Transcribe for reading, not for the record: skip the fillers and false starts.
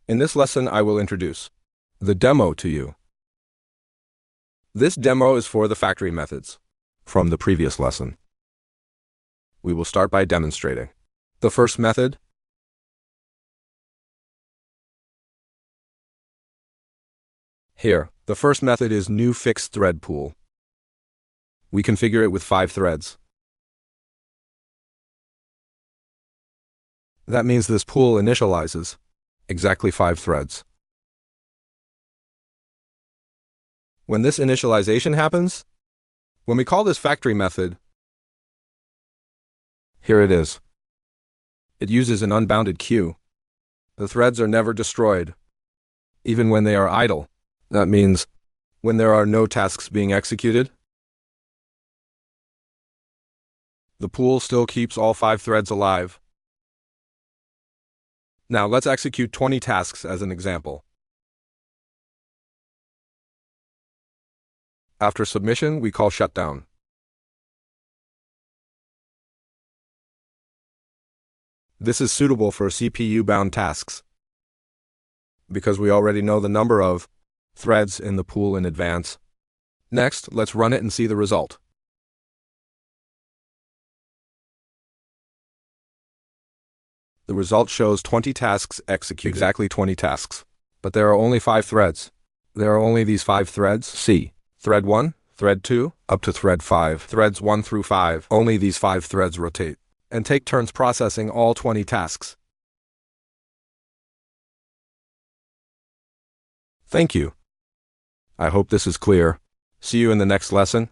In this lesson, I will introduce the demo to you. This demo is for the factory methods from the previous lesson. We will start by demonstrating the first method. Here, the first method is newFixedThreadPool. We configure it with 5 threads. That means this pool initializes exactly 5 threads. When this initialization happens, when we call this factory method, here it is. It uses an unbounded queue. The threads are never destroyed, even when they are idle. That means when there are no tasks being executed, the pool still keeps all 5 threads alive. Now let's execute 20 tasks as an example. After submission, we call shutdown. This is suitable for CPU-bound tasks because we already know the number of threads in the pool in advance. Next, let's run it and see the result. The result shows 20 tasks executed. Exactly 20 tasks. But there are only 5 threads. There are only these 5 threads. See, thread 1, thread 2, up to thread 5. Threads 1 through 5. Only these 5 threads rotate and take turns processing all 20 tasks. Thank you. I hope this is clear. See you in the next lesson.